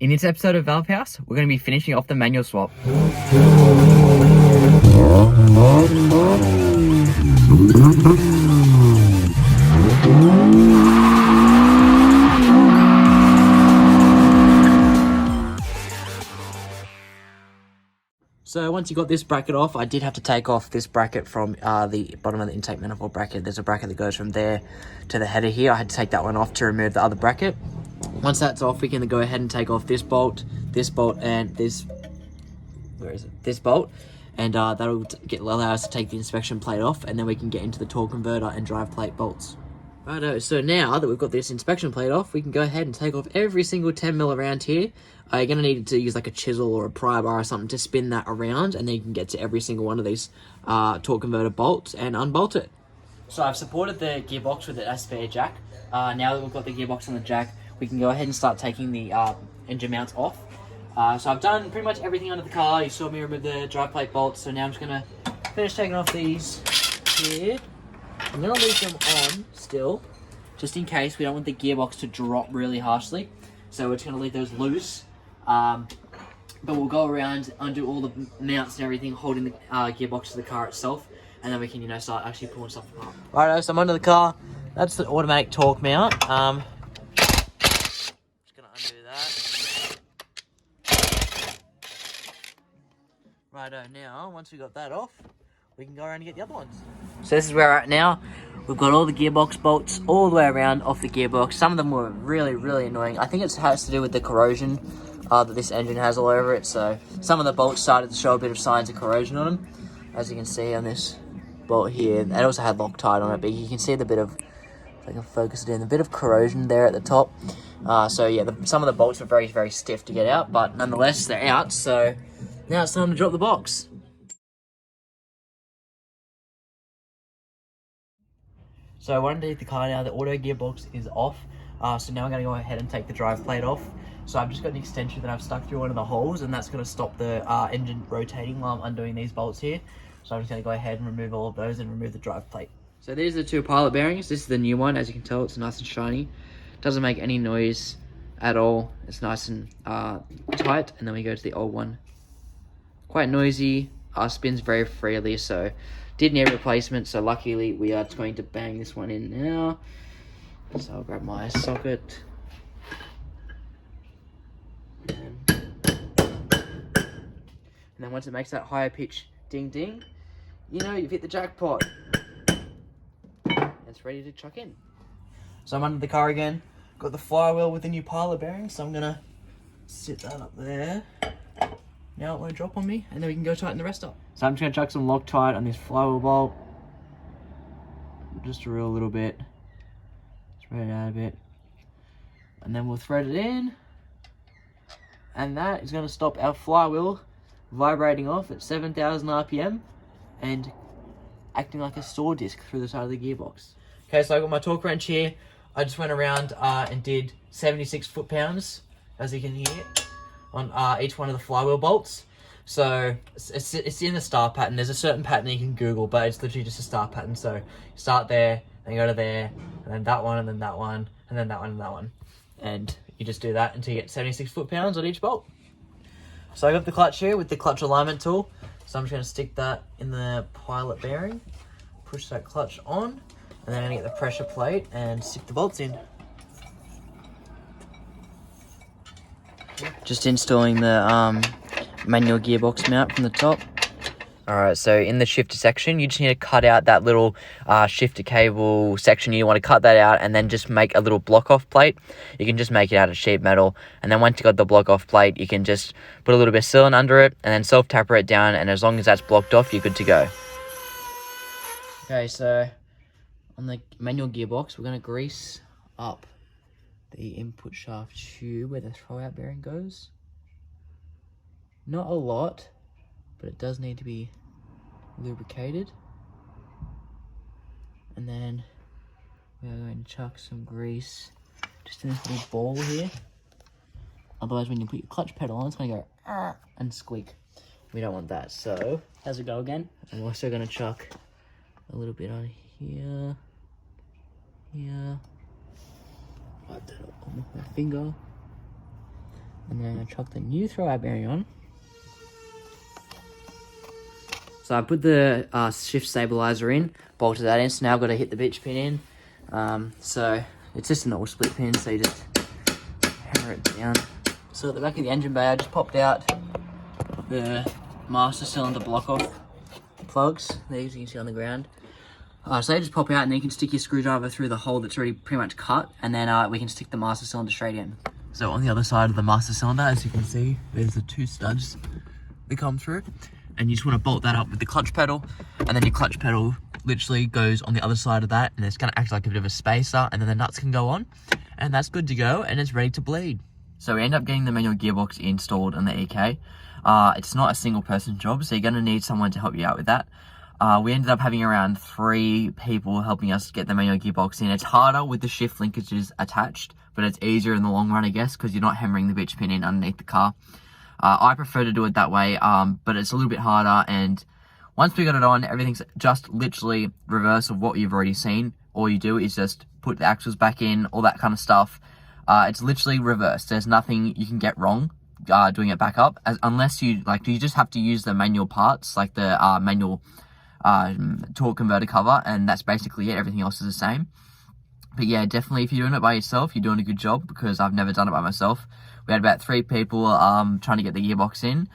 In this episode of Valve House, we're going to be finishing off the manual swap. So once you got this bracket off, I did have to take off this bracket from the bottom of the intake manifold bracket. There's a bracket that goes from there to the header here. I had to take that one off to remove the other bracket. Once that's off, we can go ahead and take off this bolt, and this, this bolt, and that'll allow us to take the inspection plate off, and then we can get into the torque converter and drive plate bolts. Righto, so now that we've got this inspection plate off, we can go ahead and take off every single 10mm around here. You're going to need to use like a chisel or a pry bar or something to spin that around, and then you can get to every single one of these torque converter bolts and unbolt it. So I've supported the gearbox with a spare jack. Now that we've got the gearbox on the jack, we can go ahead and start taking the engine mounts off. So I've done pretty much everything under the car. You saw me remove the drive plate bolts, so now I'm just going to finish taking off these here. I'm going to leave them on still, just in case we don't want the gearbox to drop really harshly. So we're just going to leave those loose. But we'll go around, undo all the mounts and everything, holding the gearbox to the car itself, and then we can, start actually pulling stuff apart. Righto, so I'm under the car. That's the automatic torque mount. Just going to undo that. Righto, now, once we got that off, we can go around and get the other ones. So this is where we're at now. We've got all the gearbox bolts all the way around off the gearbox. Some of them were really, really annoying. I think it has to do with the corrosion that this engine has all over it. So some of the bolts started to show a bit of signs of corrosion on them, as you can see on this bolt here. It also had Loctite on it, but you can see the bit of, if I can focus it in, a bit of corrosion there at the top. So yeah, some of the bolts were very, very stiff to get out, but nonetheless, they're out. So now it's time to drop the box. So underneath the car now, the auto gearbox is off. So now I'm going to go ahead and take the drive plate off. So I've just got an extension that I've stuck through one of the holes, and that's going to stop the engine rotating while I'm undoing these bolts here. So I'm just going to go ahead and remove all of those and remove the drive plate. So these are the two pilot bearings. This is the new one. As you can tell, it's nice and shiny. Doesn't make any noise at all. It's nice and tight. And then we go to the old one. Quite noisy. Spins very freely, so did need a replacement. So luckily we are going to bang this one in now. So I'll grab my socket. And then once it makes that higher pitch ding ding, you've hit the jackpot. It's ready to chuck in. So I'm under the car again. Got the flywheel with the new pilot bearing, so I'm gonna sit that up there. Now it won't drop on me, and then we can go tighten the rest up. So I'm just going to chuck some Loctite on this flywheel bolt. Just a real little bit. Spread it out a bit. And then we'll thread it in. And that is going to stop our flywheel vibrating off at 7,000 RPM and acting like a saw disc through the side of the gearbox. Okay, so I got my torque wrench here. I just went around and did 76 foot-pounds, as you can hear, on each one of the flywheel bolts. So it's in the star pattern. There's a certain pattern you can Google, but it's literally just a star pattern. So you start there, then go to there, and then that one, and then that one, and then that one, and that one. And you just do that until you get 76 foot-pounds on each bolt. So I got the clutch here with the clutch alignment tool. So I'm just going to stick that in the pilot bearing, push that clutch on, and then I'm going to get the pressure plate and stick the bolts in. Just installing the manual gearbox mount from the top. Alright, so in the shifter section, you just need to cut out that little shifter cable section. You want to cut that out and then just make a little block-off plate. You can just make it out of sheet metal. And then once you got the block-off plate, you can just put a little bit of sealant under it and then self-taper it down. And as long as that's blocked off, you're good to go. Okay, so on the manual gearbox, we're going to grease up the input shaft tube where the throwout bearing goes. Not a lot, but it does need to be lubricated. And then we are going to chuck some grease just in this little ball here. Otherwise, when you put your clutch pedal on, it's going to go and squeak. We don't want that, so how's it go again? I'm also going to chuck a little bit on here, wipe that up with my finger. And then I chuck the new throwout bearing on. So I put the shift stabilizer in, bolted that in, so now I've got to hit the bitch pin in. So it's just an auto split pin, so you just hammer it down. So at the back of the engine bay, I just popped out the master cylinder block off plugs. There you can see on the ground. So they just pop out, and then you can stick your screwdriver through the hole that's already pretty much cut, and then we can stick the master cylinder straight in. So on the other side of the master cylinder, as you can see, there's the two studs that come through, and you just want to bolt that up with the clutch pedal, and then your clutch pedal literally goes on the other side of that, and it's going to act like a bit of a spacer, and then the nuts can go on, and that's good to go, and it's ready to bleed. So we end up getting the manual gearbox installed on the EK. It's not a single person job, so you're going to need someone to help you out with that. We ended up having around 3 people helping us get the manual gearbox in. It's harder with the shift linkages attached, but it's easier in the long run, I guess, because you're not hammering the bitch pin in underneath the car. I prefer to do it that way, but it's a little bit harder, and once we got it on, everything's just literally reverse of what you've already seen. All you do is just put the axles back in, all that kind of stuff. It's literally reversed. There's nothing you can get wrong doing it back up, unless you just have to use the manual parts, like the manual torque converter cover, and that's basically it. Everything else is the same. But yeah, definitely if you're doing it by yourself, you're doing a good job, because I've never done it by myself. We had about 3 people trying to get the gearbox in.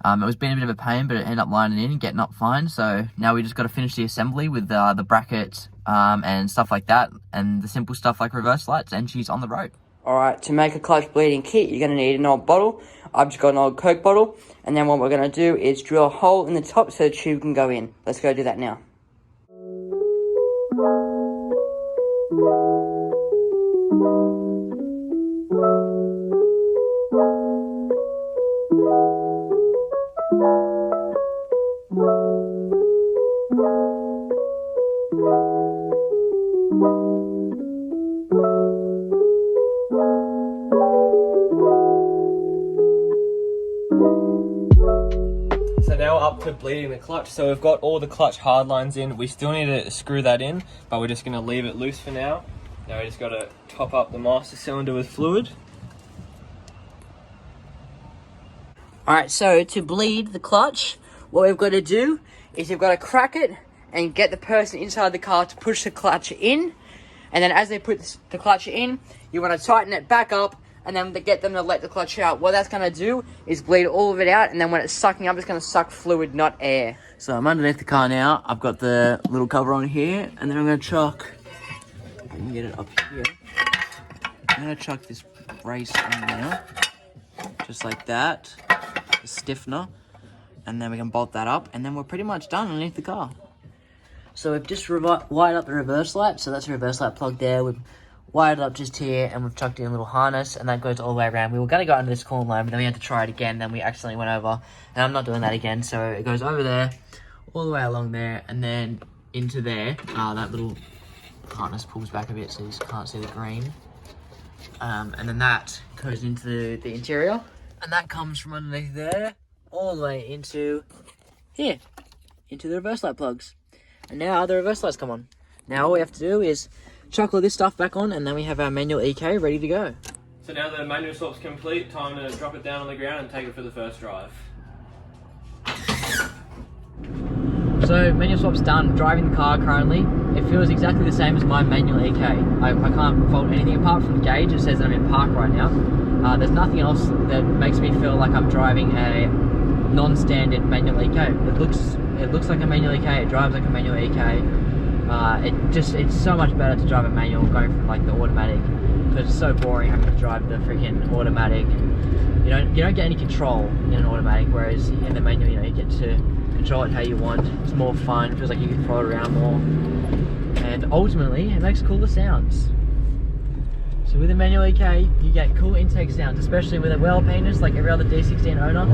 It was been a bit of a pain, but it ended up lining in and getting up fine. So now we just got to finish the assembly with the bracket and stuff like that, and the simple stuff like reverse lights, and she's on the road. Alright, to make a clutch bleeding kit, you're going to need an old bottle. I've just got an old Coke bottle, and then what we're going to do is drill a hole in the top so the tube can go in. Let's go do that now. So now we're up to bleeding the clutch. So we've got all the clutch hard lines in. We still need to screw that in, but we're just going to leave it loose for now. Now we just got to top up the master cylinder with fluid. Alright, so to bleed the clutch, what we've got to do is we've got to crack it and get the person inside the car to push the clutch in. And then as they put the clutch in, you want to tighten it back up, and then get them to let the clutch out. What that's going to do is bleed all of it out, and then when it's sucking up, it's going to suck fluid, not air. So I'm underneath the car now. I've got the little cover on here, and then I'm going to chuck, let me get it up here. I'm going to chuck this brace on now, just like that, the stiffener, and then we can bolt that up, and then we're pretty much done underneath the car. So we've just wired up the reverse light, so that's the reverse light plug there. We've wired it up just here, and we've chucked in a little harness, and that goes all the way around. We were going to go under this corner line, but then we had to try it again, then we accidentally went over, and I'm not doing that again. So it goes over there, all the way along there, and then into there. That little harness pulls back a bit so you can't see the green. And then that goes into the interior, and that comes from underneath there, all the way into here, into the reverse light plugs. And now the reverse lights come on. Now all we have to do is chuck all this stuff back on, and then we have our manual EK ready to go. So now the manual swap's complete, time to drop it down on the ground and take it for the first drive. So manual swap's done. Driving the car currently, it feels exactly the same as my manual EK. I can't fault anything apart from the gauge. It says that I'm in park right now. There's nothing else that makes me feel like I'm driving a non-standard manual EK. It looks like a manual EK, it drives like a manual EK. It's so much better to drive a manual going from like the automatic, because it's so boring having to drive the freaking automatic. You don't get any control in an automatic, whereas in the manual, you get to control it how you want. It's more fun, it feels like you can throw it around more, and ultimately it makes cooler sounds. So with a manual EK, you get cool intake sounds, especially with a well penis like every other D16 owner.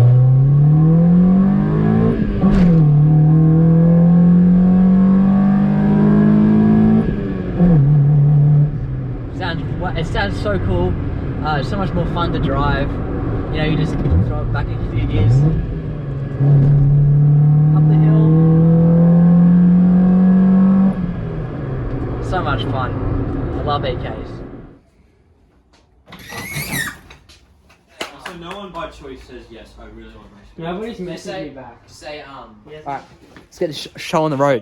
It sounds so cool. It's so much more fun to drive. You just throw it back a few gears up the hill. So much fun. I love EKs. So no one by choice says yes. I really want to race. Nobody's messaged say- me back. Say Yes. Alright, let's get the show on the road.